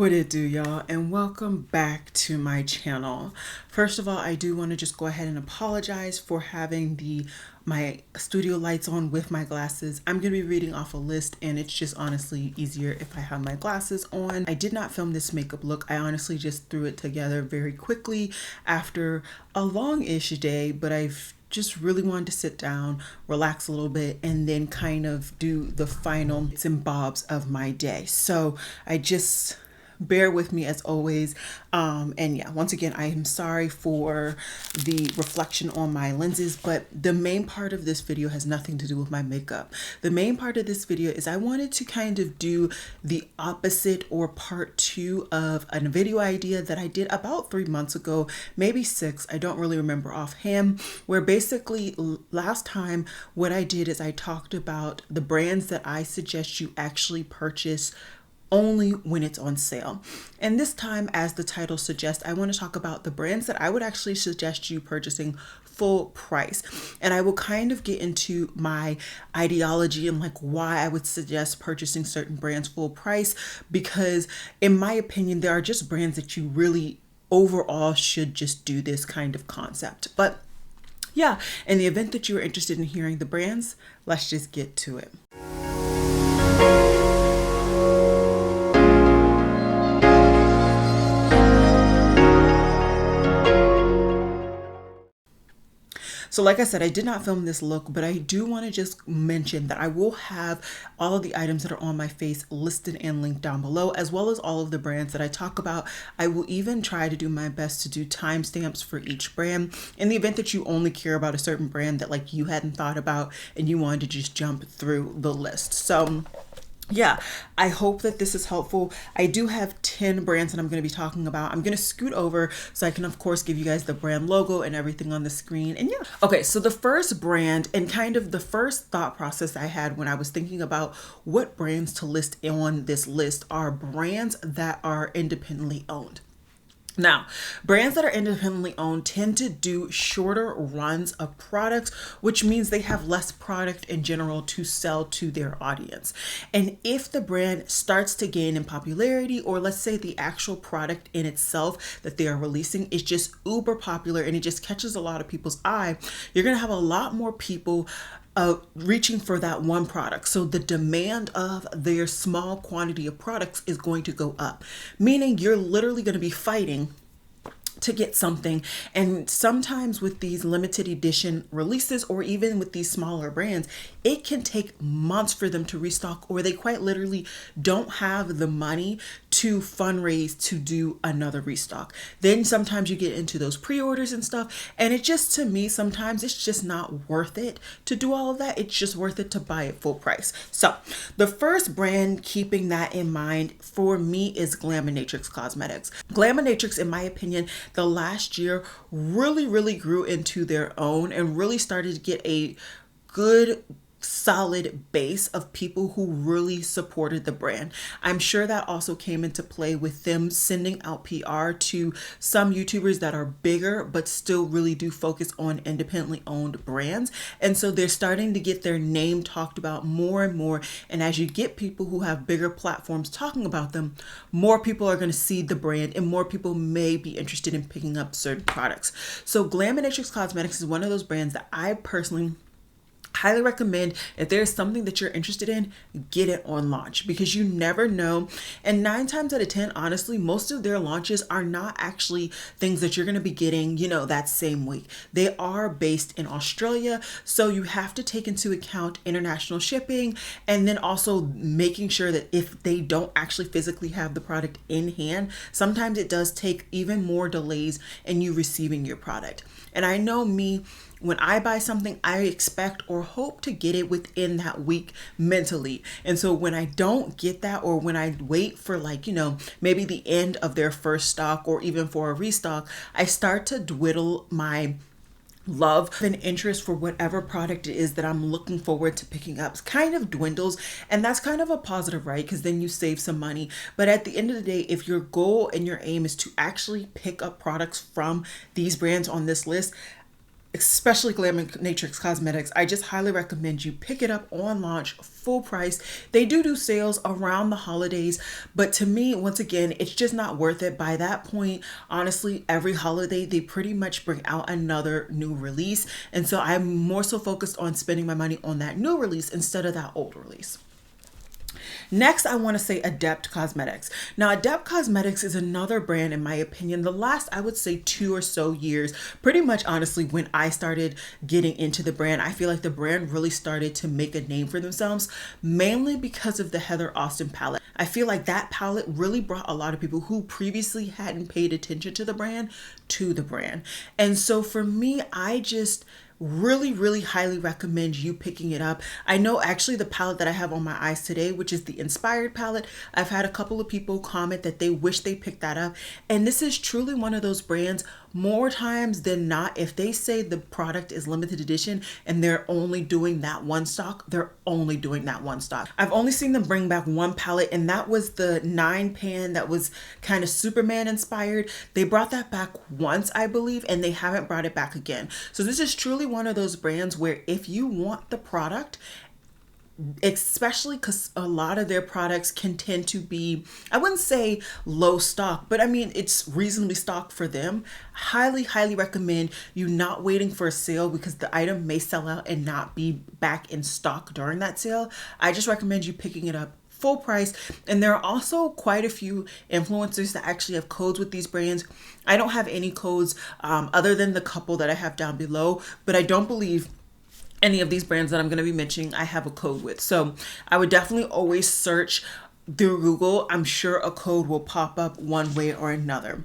What it do, y'all, and welcome back to my channel. First of all, I do want to just go ahead and apologize for having my studio lights on with my glasses. I'm going to be reading off a list, and it's just honestly easier if I have my glasses on. I did not film this makeup look. I honestly just threw it together very quickly after a long-ish day, but I've just really wanted to sit down, relax a little bit, and then kind of do the final bits and bobs of my day. So I just bear with me as always. And yeah, once again, I am sorry for the reflection on my lenses, but the main part of this video has nothing to do with my makeup. The main part of this video is I wanted to kind of do the opposite, or part 2 of a video idea that I did about 3 months ago, maybe 6, I don't really remember offhand, where basically last time what I did is I talked about the brands that I suggest you actually purchase only when it's on sale. And this time, as the title suggests, I want to talk about the brands that I would actually suggest you purchasing full price. And I will kind of get into my ideology and like why I would suggest purchasing certain brands full price, because in my opinion, there are just brands that you really overall should just do this kind of concept. But yeah, in the event that you are interested in hearing the brands, let's just get to it. So like I said, I did not film this look, but I do want to just mention that I will have all of the items that are on my face listed and linked down below, as well as all of the brands that I talk about. I will even try to do my best to do timestamps for each brand in the event that you only care about a certain brand that like you hadn't thought about and you wanted to just jump through the list. So yeah, I hope that this is helpful. I do have 10 brands that I'm going to be talking about. I'm going to scoot over so I can, of course, give you guys the brand logo and everything on the screen. And yeah. Okay, so the first brand and kind of the first thought process I had when I was thinking about what brands to list on this list are brands that are independently owned. Now, brands that are independently owned tend to do shorter runs of products, which means they have less product in general to sell to their audience. And if the brand starts to gain in popularity, or let's say the actual product in itself that they are releasing is just uber popular and it just catches a lot of people's eye, you're going to have a lot more people reaching for that one product. So the demand of their small quantity of products is going to go up, meaning you're literally going to be fighting to get something. And sometimes with these limited edition releases, or even with these smaller brands, it can take months for them to restock, or they quite literally don't have the money to fundraise to do another restock. Then sometimes you get into those pre-orders and stuff, and it just, to me, sometimes it's just not worth it to do all of that. It's just worth it to buy it full price. So the first brand, keeping that in mind for me, is Glaminatrix Cosmetics. Glaminatrix, in my opinion, the last year really grew into their own and really started to get a good solid base of people who really supported the brand. I'm sure that also came into play with them sending out PR to some YouTubers that are bigger but still really do focus on independently owned brands. And so they're starting to get their name talked about more and more. And as you get people who have bigger platforms talking about them, more people are going to see the brand and more people may be interested in picking up certain products. So Glaminatrix Cosmetics is one of those brands that I personally highly recommend. If there's something that you're interested in, get it on launch, because you never know. And 9 times out of 10, honestly, most of their launches are not actually things that you're going to be getting, that same week. They are based in Australia. So you have to take into account international shipping, and then also making sure that if they don't actually physically have the product in hand, sometimes it does take even more delays in you receiving your product. And I know me, when I buy something, I expect or hope to get it within that week mentally. And so when I don't get that, or when I wait for maybe the end of their first stock or even for a restock, I start to dwindle my love and interest for whatever product it is that I'm looking forward to picking up. It kind of dwindles, and that's kind of a positive, right? Because then you save some money. But at the end of the day, if your goal and your aim is to actually pick up products from these brands on this list, especially Glaminatrix Cosmetics, I just highly recommend you pick it up on launch, full price. They do sales around the holidays, but to me, once again, it's just not worth it. By that point, honestly, every holiday they pretty much bring out another new release, and so I'm more so focused on spending my money on that new release instead of that old release. Next, I want to say Adept Cosmetics. Now, Adept Cosmetics is another brand, in my opinion, the last, I would say, 2 or so years, pretty much honestly, when I started getting into the brand, I feel like the brand really started to make a name for themselves, mainly because of the Heather Austin palette. I feel like that palette really brought a lot of people who previously hadn't paid attention to the brand to the brand. And so for me, I just really highly recommend you picking it up. I know actually the palette that I have on my eyes today, which is the Inspired palette, I've had a couple of people comment that they wish they picked that up, and this is truly one of those brands, more times than not, if they say the product is limited edition and they're only doing that one stock, they're only doing that one stock. I've only seen them bring back one palette, and that was the 9 pan that was kind of Superman inspired. They brought that back once, I believe, and they haven't brought it back again. So this is truly one of those brands where if you want the product, especially because a lot of their products can tend to be, I wouldn't say low stock, but I mean, it's reasonably stocked for them. Highly recommend you not waiting for a sale because the item may sell out and not be back in stock during that sale. I just recommend you picking it up full price. And there are also quite a few influencers that actually have codes with these brands. I don't have any codes other than the couple that I have down below, but I don't believe any of these brands that I'm going to be mentioning I have a code with. So I would definitely always search through Google. I'm sure a code will pop up one way or another.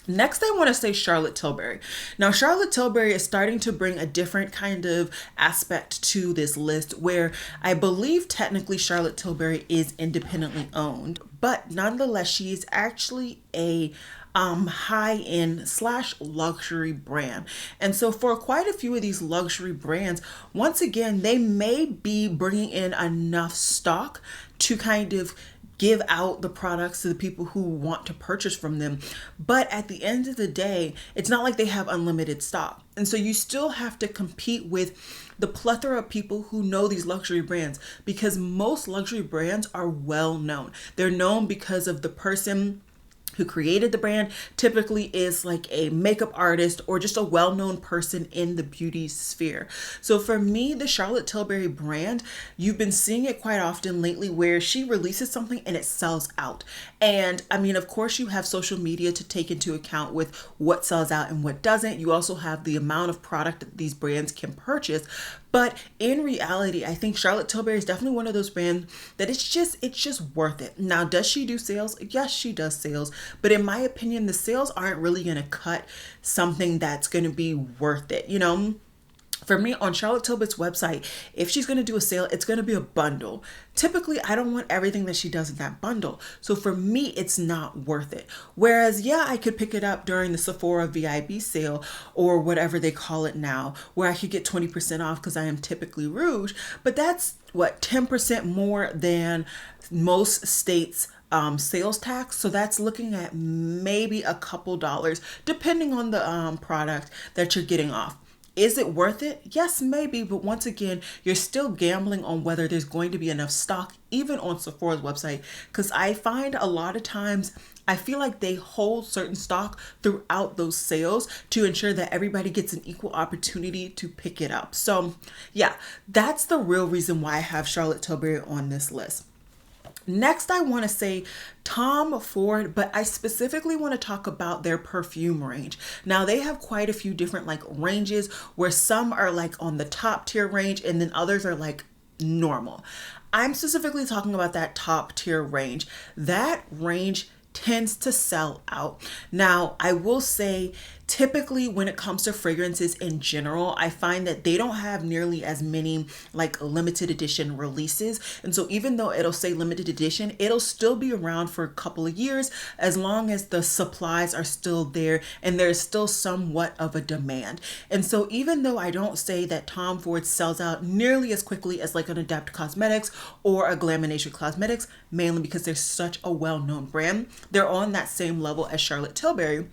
Next, I want to say Charlotte Tilbury. Now, Charlotte Tilbury is starting to bring a different kind of aspect to this list where I believe technically Charlotte Tilbury is independently owned, but nonetheless, she is actually a high-end / luxury brand. And so for quite a few of these luxury brands, once again, they may be bringing in enough stock to kind of give out the products to the people who want to purchase from them. But at the end of the day, it's not like they have unlimited stock. And so you still have to compete with the plethora of people who know these luxury brands, because most luxury brands are well known. They're known because of the person who created the brand typically is like a makeup artist or just a well-known person in the beauty sphere. So for me, the Charlotte Tilbury brand, you've been seeing it quite often lately where she releases something and it sells out. And I mean, of course, you have social media to take into account with what sells out and what doesn't. You also have the amount of product that these brands can purchase. But in reality, I think Charlotte Tilbury is definitely one of those brands that it's just worth it. Now, does she do sales? Yes, she does sales. But in my opinion, the sales aren't really going to cut something that's going to be worth it. You know, for me on Charlotte Tilbury's website, if she's going to do a sale, it's going to be a bundle. Typically, I don't want everything that she does in that bundle. So for me, it's not worth it. Whereas, yeah, I could pick it up during the Sephora VIB sale or whatever they call it now, where I could get 20% off because I am typically Rouge. But that's what, 10% more than most states' sales tax. So that's looking at maybe a couple dollars, depending on the product that you're getting off. Is it worth it? Yes, maybe. But once again, you're still gambling on whether there's going to be enough stock, even on Sephora's website. Because I find a lot of times, I feel like they hold certain stock throughout those sales to ensure that everybody gets an equal opportunity to pick it up. So yeah, that's the real reason why I have Charlotte Tilbury on this list. Next, I want to say Tom Ford, but I specifically want to talk about their perfume range. Now, they have quite a few different like ranges where some are like on the top tier range and then others are like normal. I'm specifically talking about that top tier range. That range tends to sell out. Now, I will say typically when it comes to fragrances in general, I find that they don't have nearly as many like limited edition releases. And so even though it'll say limited edition, it'll still be around for a couple of years as long as the supplies are still there and there's still somewhat of a demand. And so even though I don't say that Tom Ford sells out nearly as quickly as like an Adept Cosmetics or a Glaminatrix Cosmetics, mainly because they're such a well-known brand, they're on that same level as Charlotte Tilbury.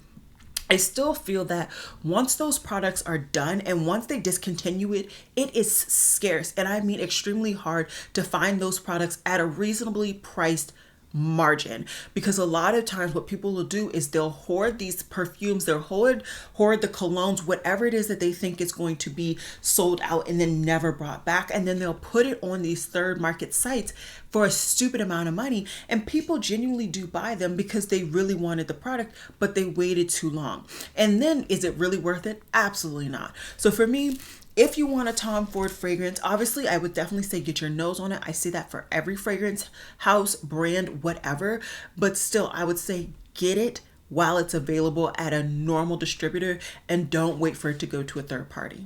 I still feel that once those products are done and once they discontinue it, it is scarce. And I mean extremely hard to find those products at a reasonably priced margin, because a lot of times what people will do is they'll hoard these perfumes, they'll hoard the colognes, whatever it is that they think is going to be sold out and then never brought back, and then they'll put it on these third market sites for a stupid amount of money, and people genuinely do buy them because they really wanted the product, but they waited too long. And then is it really worth it? Absolutely not. So for me, if you want a Tom Ford fragrance, obviously I would definitely say get your nose on it. I say that for every fragrance house, brand, whatever. But still, I would say get it while it's available at a normal distributor and don't wait for it to go to a third party.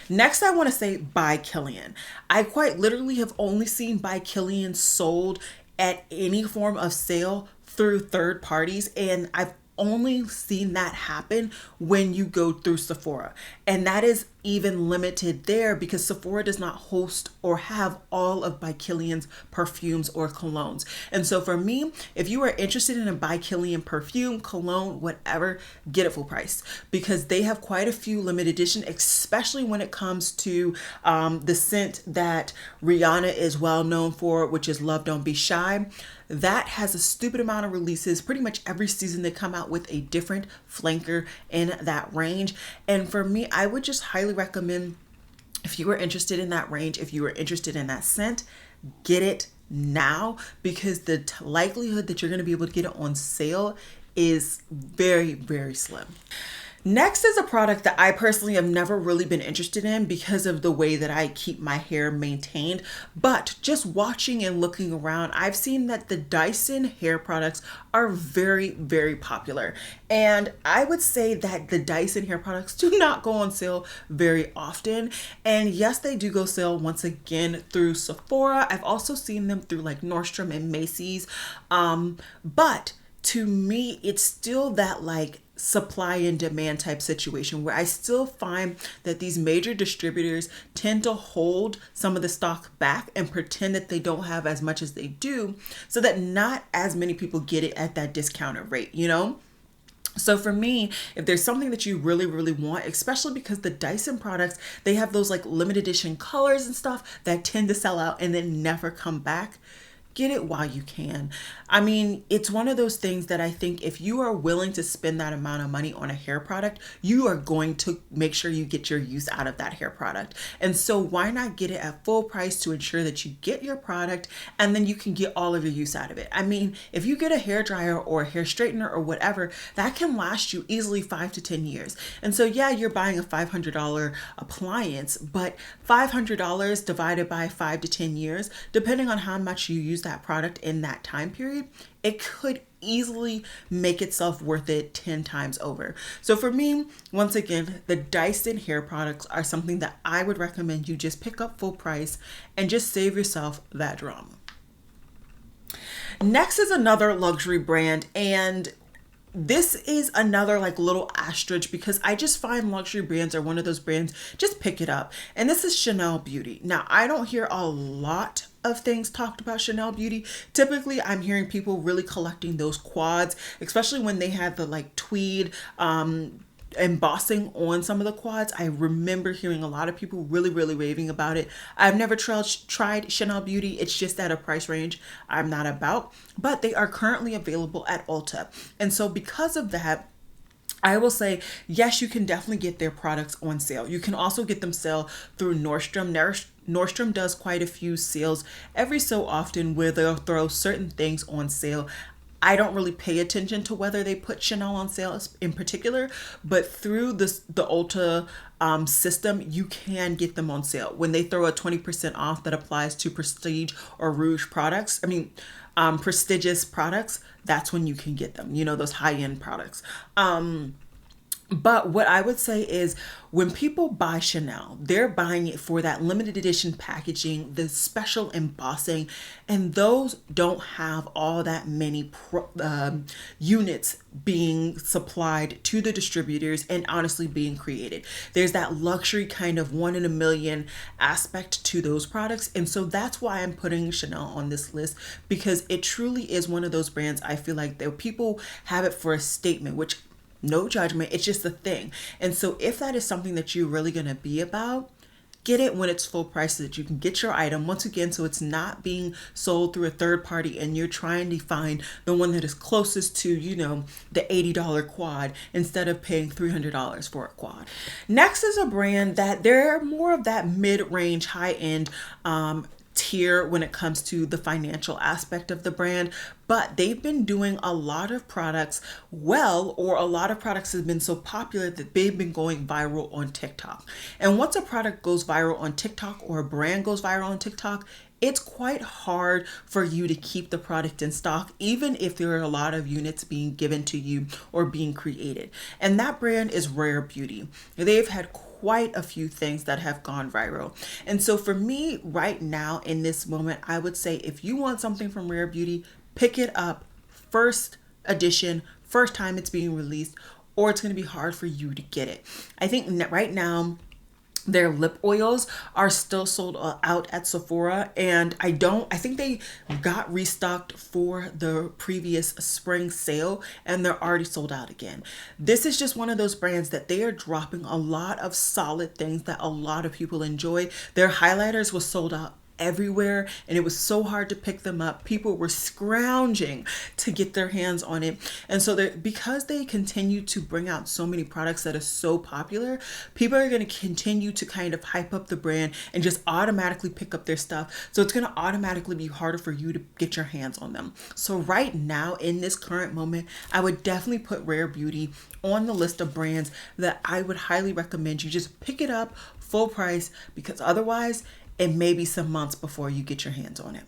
Next, I want to say by Killian. I quite literally have only seen by Killian sold at any form of sale through third parties, and I've only seen that happen when you go through Sephora. And that is even limited there because Sephora does not host or have all of By Killian's perfumes or colognes. And so for me, if you are interested in a By Killian perfume, cologne, whatever, get it full price because they have quite a few limited edition, especially when it comes to the scent that Rihanna is well known for, which is Love Don't Be Shy. That has a stupid amount of releases. Pretty much every season they come out with a different flanker in that range. And for me, I would just highly recommend, if you are interested in that range, if you are interested in that scent, get it now because the likelihood that you're going to be able to get it on sale is very, very slim. Next is a product that I personally have never really been interested in because of the way that I keep my hair maintained. But just watching and looking around, I've seen that the Dyson hair products are very, very popular. And I would say that the Dyson hair products do not go on sale very often. And yes, they do go sale once again through Sephora. I've also seen them through like Nordstrom and Macy's. But to me, it's still that like supply and demand type situation where I still find that these major distributors tend to hold some of the stock back and pretend that they don't have as much as they do so that not as many people get it at that discounted rate, you know? So for me, if there's something that you really, really want, especially because the Dyson products, they have those like limited edition colors and stuff that tend to sell out and then never come back, get it while you can. I mean, it's one of those things that I think if you are willing to spend that amount of money on a hair product, you are going to make sure you get your use out of that hair product. And so why not get it at full price to ensure that you get your product and then you can get all of your use out of it. I mean, if you get a hair dryer or a hair straightener or whatever, that can last you easily 5 to 10 years. And so yeah, you're buying a $500 appliance, but $500 divided by 5 to 10 years, depending on how much you use that product in that time period, it could easily make itself worth it 10 times over. So for me, once again, the Dyson hair products are something that I would recommend you just pick up full price and just save yourself that drama. Next is another luxury brand, and this is another like little asterisk because I just find luxury brands are one of those brands, just pick it up. And this is Chanel Beauty. Now, I don't hear a lot of things talked about Chanel Beauty. Typically, I'm hearing people really collecting those quads, especially when they have the like tweed embossing on some of the quads. I remember hearing a lot of people really, really raving about it. I've never tried Chanel Beauty. It's just at a price range I'm not about, but they are currently available at Ulta. And so because of that, I will say, yes, you can definitely get their products on sale. You can also get them sale through Nordstrom. Nordstrom does quite a few sales every so often where they'll throw certain things on sale. I don't really pay attention to whether they put Chanel on sale in particular, but through the Ulta system, you can get them on sale. When they throw a 20% off that applies to prestige or rouge products, prestigious products, that's when you can get them, you know, those high-end products. But what I would say is when people buy Chanel, they're buying it for that limited edition packaging, the special embossing, and those don't have all that many units being supplied to the distributors and honestly being created. There's that luxury kind of 1 in a million aspect to those products. And so that's why I'm putting Chanel on this list, because it truly is one of those brands I feel like that people have it for a statement, which No judgment. It's just a thing. And so if that is something that you're really going to be about, get it when it's full price so that you can get your item once again, so it's not being sold through a third party and you're trying to find the one that is closest to, the $80 quad instead of paying $300 for a quad. Next is a brand that they're more of that mid-range, high-end tier when it comes to the financial aspect of the brand, but they've been doing a lot of products well, or a lot of products have been so popular that they've been going viral on TikTok. And once a product goes viral on TikTok or a brand goes viral on TikTok, it's quite hard for you to keep the product in stock, even if there are a lot of units being given to you or being created. And that brand is Rare Beauty. They've had quite a few things that have gone viral. And so for me right now in this moment, I would say if you want something from Rare Beauty, pick it up first edition, first time it's being released, or it's going to be hard for you to get it. I think right now their lip oils are still sold out at Sephora, and I think they got restocked for the previous spring sale and they're already sold out again. This is just one of those brands that they are dropping a lot of solid things that a lot of people enjoy. Their highlighters was sold out everywhere and it was so hard to pick them up. People were scrounging to get their hands on it. And so because they continue to bring out so many products that are so popular, people are going to continue to kind of hype up the brand and just automatically pick up their stuff. So it's going to automatically be harder for you to get your hands on them. So right now in this current moment, I would definitely put Rare Beauty on the list of brands that I would highly recommend you just pick it up full price, because otherwise it may be some months before you get your hands on it.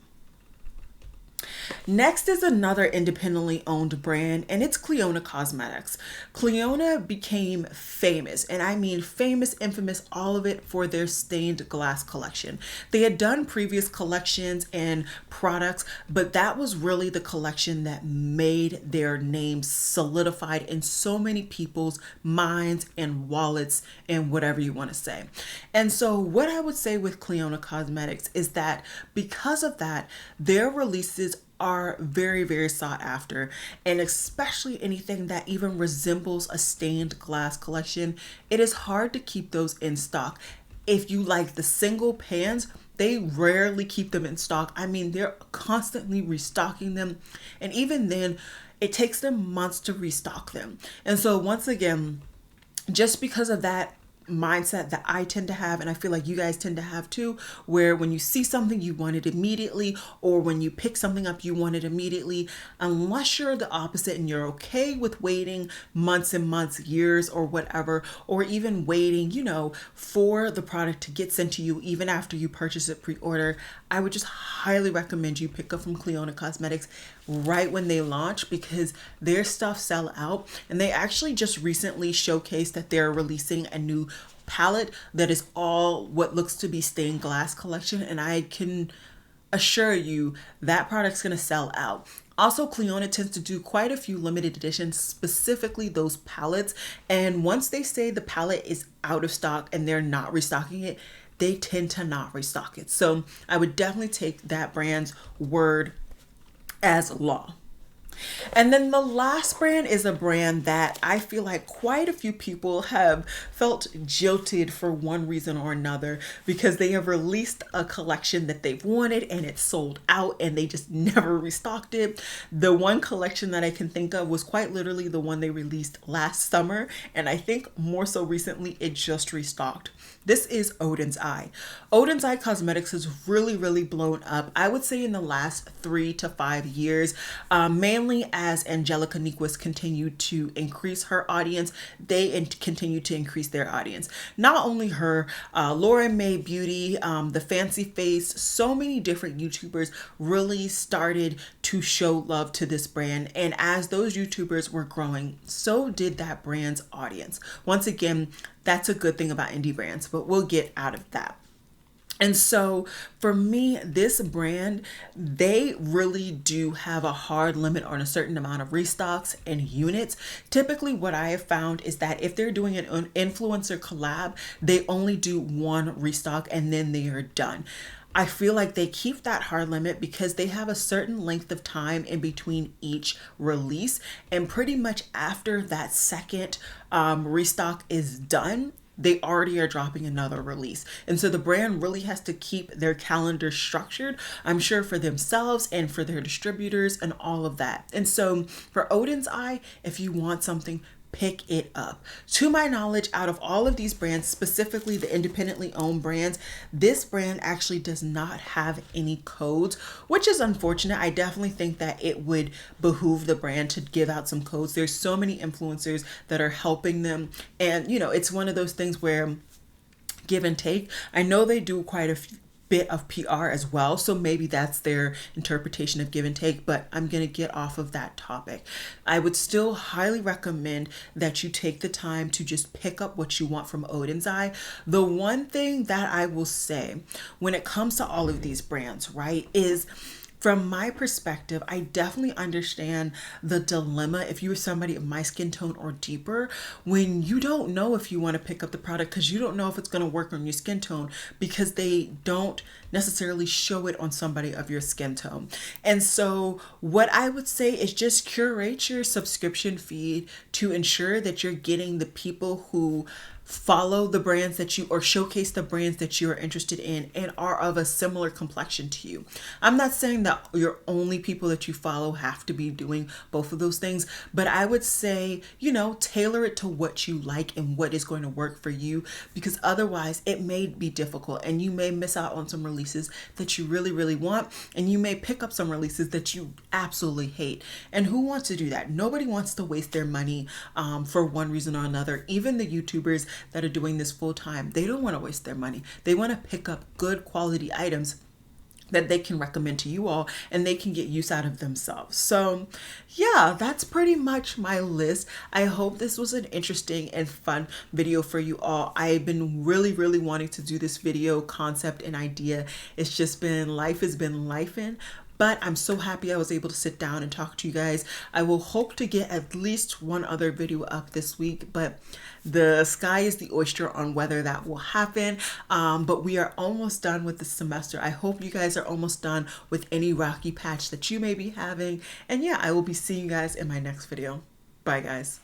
Next is another independently owned brand, and it's Clionadh Cosmetics. Clionadh became famous, and I mean famous, infamous, all of it, for their stained glass collection. They had done previous collections and products, but that was really the collection that made their name solidified in so many people's minds and wallets and whatever you want to say. And so what I would say with Clionadh Cosmetics is that because of that, their releases are very, very sought after, and especially anything that even resembles a stained glass collection, it is hard to keep those in stock. If you like the single pans, they rarely keep them in stock. I mean, they're constantly restocking them, and even then it takes them months to restock them. And so once again, just because of that mindset that I tend to have, and I feel like you guys tend to have too, where when you see something you want it immediately, or when you pick something up you want it immediately, unless you're the opposite and you're okay with waiting months and months, years or whatever, or even waiting, for the product to get sent to you even after you purchase it pre-order, I would just highly recommend you pick up from Clionadh Cosmetics right when they launch, because their stuff sell out. And they actually just recently showcased that they're releasing a new palette that is all what looks to be stained glass collection, and I can assure you that product's going to sell out. Also, Clionadh tends to do quite a few limited editions, specifically those palettes, and once they say the palette is out of stock and they're not restocking it, they tend to not restock it. So I would definitely take that brand's word as law. And then the last brand is a brand that I feel like quite a few people have felt jilted for one reason or another, because they have released a collection that they've wanted and it's sold out and they just never restocked it. The one collection that I can think of was quite literally the one they released last summer, and I think more so recently it just restocked. This is Oden's Eye. Oden's Eye Cosmetics has really, really blown up, I would say, in the last 3 to 5 years, mainly as Angelica Nyquist continued to increase her audience. They continue to increase their audience. Not only her, Laura May Beauty, the Fancy Face, so many different YouTubers really started to show love to this brand. And as those YouTubers were growing, so did that brand's audience. Once again, that's a good thing about indie brands, but we'll get out of that. And so for me, this brand, they really do have a hard limit on a certain amount of restocks and units. Typically what I have found is that if they're doing an influencer collab, they only do one restock and then they are done. I feel like they keep that hard limit because they have a certain length of time in between each release. And pretty much after that second restock is done, they already are dropping another release. And so the brand really has to keep their calendar structured, I'm sure, for themselves and for their distributors and all of that. And so for Oden's Eye, if you want something, pick it up. To my knowledge, out of all of these brands, specifically the independently owned brands, this brand actually does not have any codes, which is unfortunate. I definitely think that it would behoove the brand to give out some codes. There's so many influencers that are helping them. And, you know, it's one of those things where give and take. I know they do quite a bit of PR as well, so maybe that's their interpretation of give and take, but I'm going to get off of that topic. I would still highly recommend that you take the time to just pick up what you want from Oden's Eye. The one thing that I will say when it comes to all of these brands, right, is from my perspective, I definitely understand the dilemma if you're somebody of my skin tone or deeper, when you don't know if you want to pick up the product because you don't know if it's going to work on your skin tone because they don't necessarily show it on somebody of your skin tone. And so what I would say is just curate your subscription feed to ensure that you're getting the people who follow the brands that you, or showcase the brands that you are interested in and are of a similar complexion to you. I'm not saying that your only people that you follow have to be doing both of those things, but I would say, you know, tailor it to what you like and what is going to work for you, because otherwise it may be difficult and you may miss out on some releases that you really, really want, and you may pick up some releases that you absolutely hate. And who wants to do that? Nobody wants to waste their money for one reason or another. Even the YouTubers that are doing this full time, they don't want to waste their money. They want to pick up good quality items that they can recommend to you all and they can get use out of themselves. So yeah, that's pretty much my list. I hope this was an interesting and fun video for you all. I've been really wanting to do this video concept and idea. It's just been, life has been lifing. But I'm so happy I was able to sit down and talk to you guys. I will hope to get at least one other video up this week, but the sky is the oyster on whether that will happen. But we are almost done with the semester. I hope you guys are almost done with any rocky patch that you may be having. And yeah, I will be seeing you guys in my next video. Bye, guys.